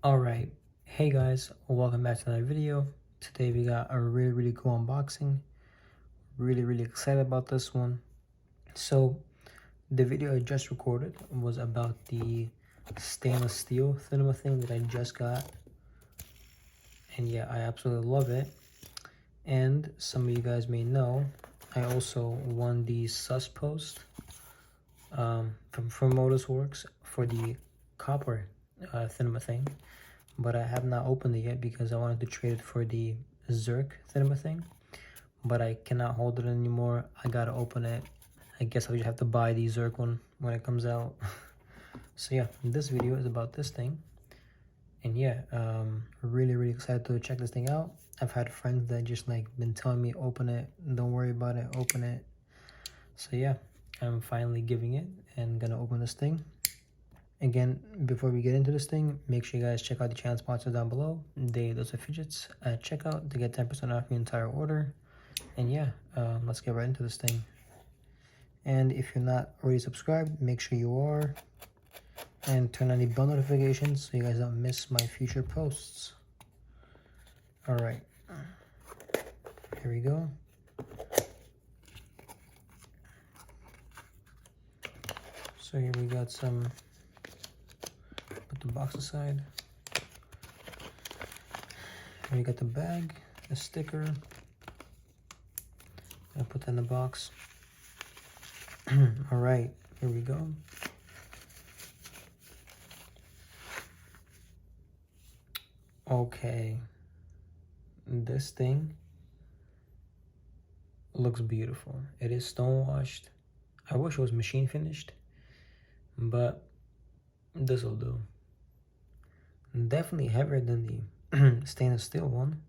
Alright, hey guys, welcome back to another video. Today we got a really cool unboxing. Really excited about this one. So the video I just recorded was about the stainless steel cinema thing that I just got. And yeah, I absolutely love it. And some of you guys may know, I also won the sus post from Motorworks for the copper cinema thing. But I have not opened it yet because I wanted to trade it for the Zerk cinema thing. But I cannot hold it anymore. I gotta open it. I guess I'll just have to buy the Zerk one when it comes out. So yeah, this video is about this thing. And yeah, really excited to check this thing out. I've had friends that just like been telling me open it, don't worry about it, open it. So yeah, I'm finally giving it and gonna open this thing. Again, before we get into this thing, make sure you guys check out the channel sponsors down below. Those are Fidgets at checkout to get 10% off your entire order. And yeah, let's get right into this thing. And if you're not already subscribed, make sure you are. And turn on the bell notifications so you guys don't miss my future posts. Alright, here we go. So here we got some, put the box aside. Here we got the bag, the sticker. I'll put that in the box. Alright, here we go. Okay, this thing looks beautiful. It is stone washed. I wish it was machine finished, but this will do. Definitely heavier than the stainless steel one.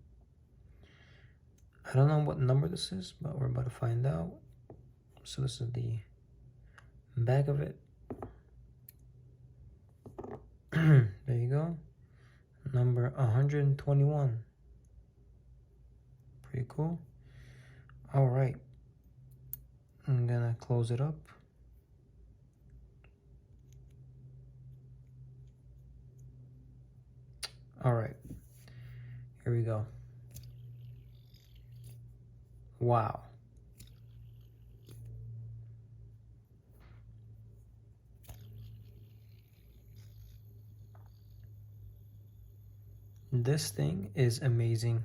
I don't know what number this is, but we're about to find out. So this is the back of it. There you go. Number 121. Pretty cool. All right. I'm gonna close it up. All right. Here we go. Wow. This thing is amazing.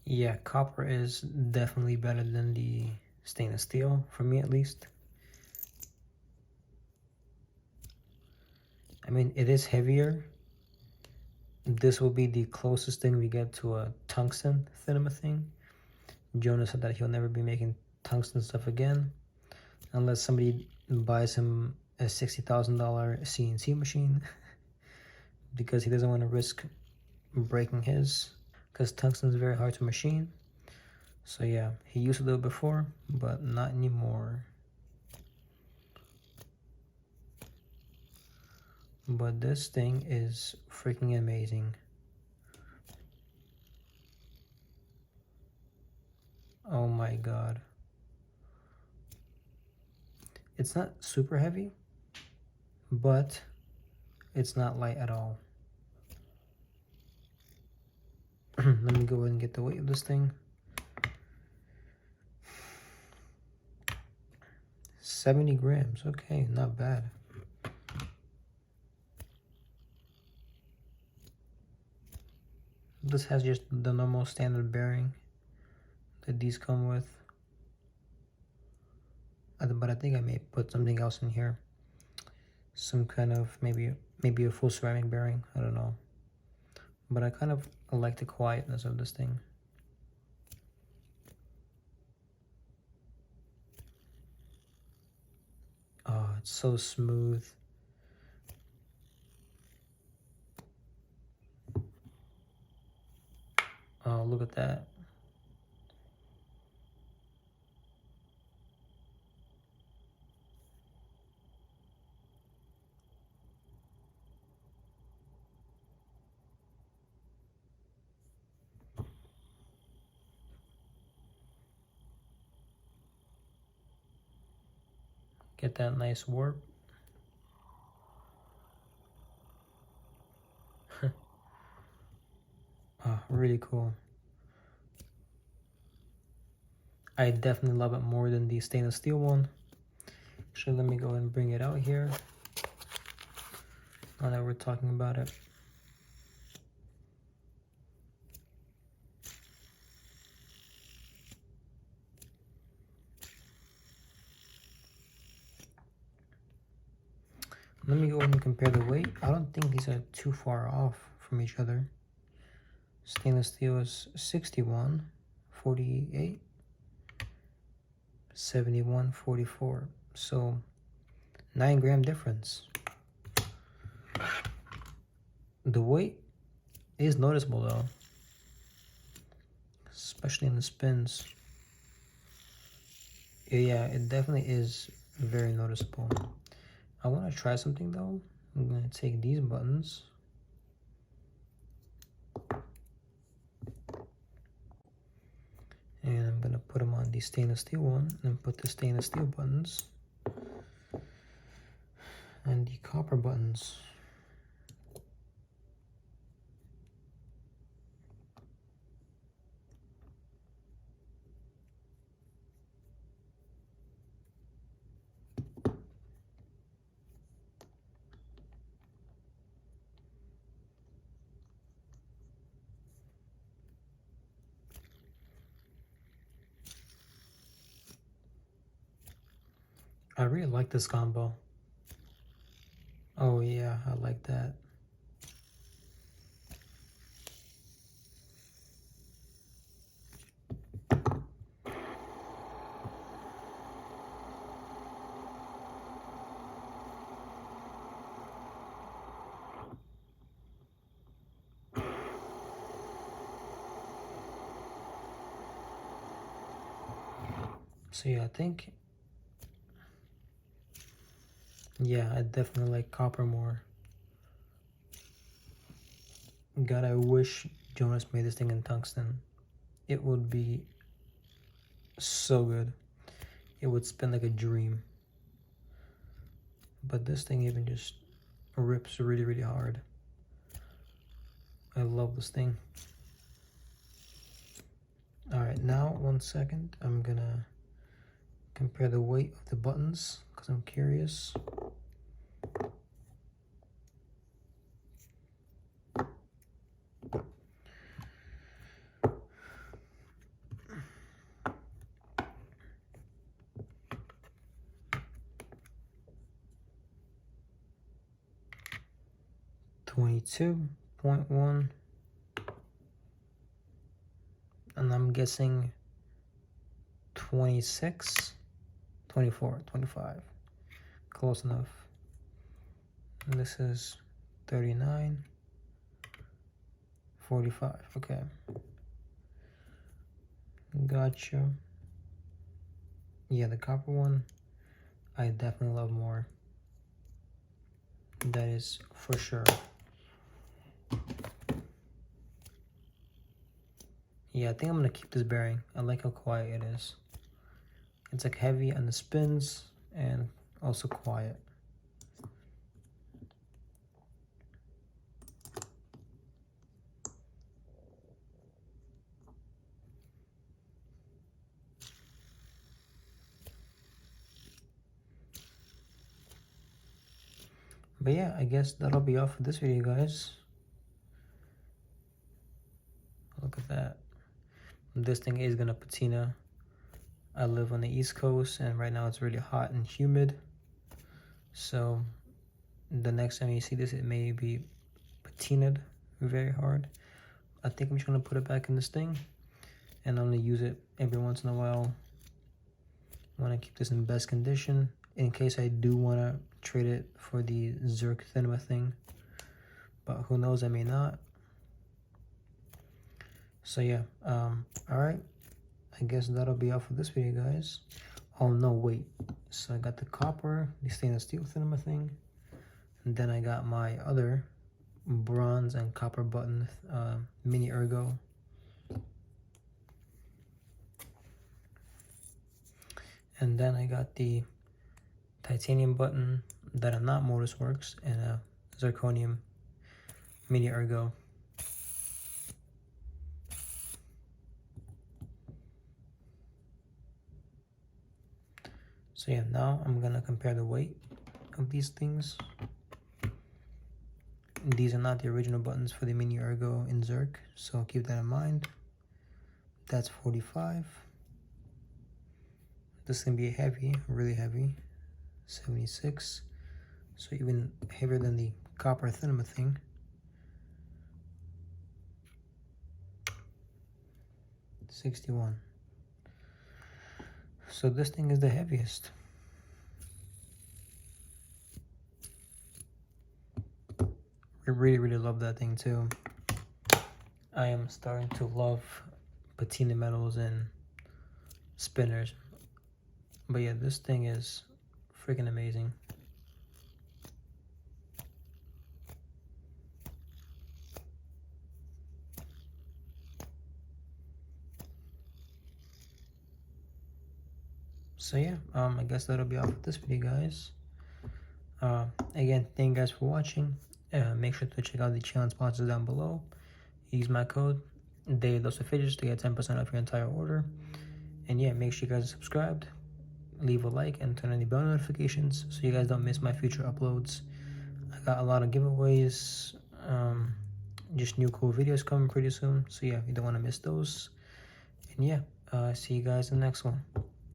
Yeah, copper is definitely better than the stainless steel, for me at least. I mean, it is heavier. This will be the closest thing we get to a tungsten cinema thing. Jonas said that he'll never be making tungsten stuff again unless somebody buys him a $60,000 CNC machine because he doesn't want to risk breaking his, because tungsten is very hard to machine. So yeah, he used to do it before, but not anymore. But this thing is freaking amazing. Oh my god. It's not super heavy, but it's not light at all. Let me go ahead and get the weight of this thing. 70 grams, okay, not bad. This has just the normal standard bearing that these come with. But I think I may put something else in here. Some kind of, maybe a full ceramic bearing, I don't know. But I kind of like the quietness of this thing. Oh, it's so smooth. Oh, look at that. Get that nice warp. Oh, really cool. I definitely love it more than the stainless steel one. Actually, let me go and bring it out here. Now that we're talking about it. Let me go and compare the weight. I don't think these are too far off from each other. Stainless steel is 61.48, 71.44. So 9-gram difference. The weight is noticeable though, especially in the spins. Yeah, it definitely is very noticeable. I want to try something though. I'm going to take these buttons. And I'm going to put them on the stainless steel one and put the stainless steel buttons and the copper buttons. I really like this combo. Oh yeah, I like that. So yeah, I think, yeah, I definitely like copper more. God, I wish Jonas made this thing in tungsten. It would be so good. It would spin like a dream. But this thing even just rips really, really hard. I love this thing. All right, now 1 second. I'm gonna compare the weight of the buttons because I'm curious. .1, and I'm guessing 26, 24, 25. Close enough. And this is 39, 45. Okay. Gotcha. Yeah, the copper one, I definitely love more. That is for sure. Yeah, I think I'm gonna keep this bearing. I like how quiet it is. It's like heavy on the spins and also quiet. But yeah, I guess that'll be all for this video, guys. Look at that. This thing is gonna patina. I live on the East Coast and right now it's really hot and humid. So the next time you see this, it may be patinaed very hard. I think I'm just gonna put it back in this thing and I'm gonna use it every once in a while. I wanna keep this in best condition in case I do wanna trade it for the Zerk Cinema thing. But who knows, I may not. So yeah, alright. I guess that'll be all for this video, guys. Oh no, wait. So I got the copper, the stainless steel cinema thing. And then I got my other bronze and copper button mini ergo. And then I got the titanium button that are not Modus Works, and a zirconium mini ergo. So yeah, now I'm gonna compare the weight of these things. These are not the original buttons for the mini ergo in Zerk, so keep that in mind. That's 45. This can be heavy, really heavy, 76. So even heavier than the copper cinema thing. 61. So this thing is the heaviest. I really love that thing too. I am starting to love patina metals and spinners. But yeah, this thing is freaking amazing. So yeah, I guess that'll be all for this video, guys. Again, thank you guys for watching. Make sure to check out the channel sponsors down below. Use my code Fidgets to get 10% off your entire order. And yeah, make sure you guys are subscribed, leave a like, and turn on the bell notifications so you guys don't miss my future uploads. I got a lot of giveaways, just new cool videos coming pretty soon. So yeah, you don't want to miss those. And yeah, see you guys in the next one.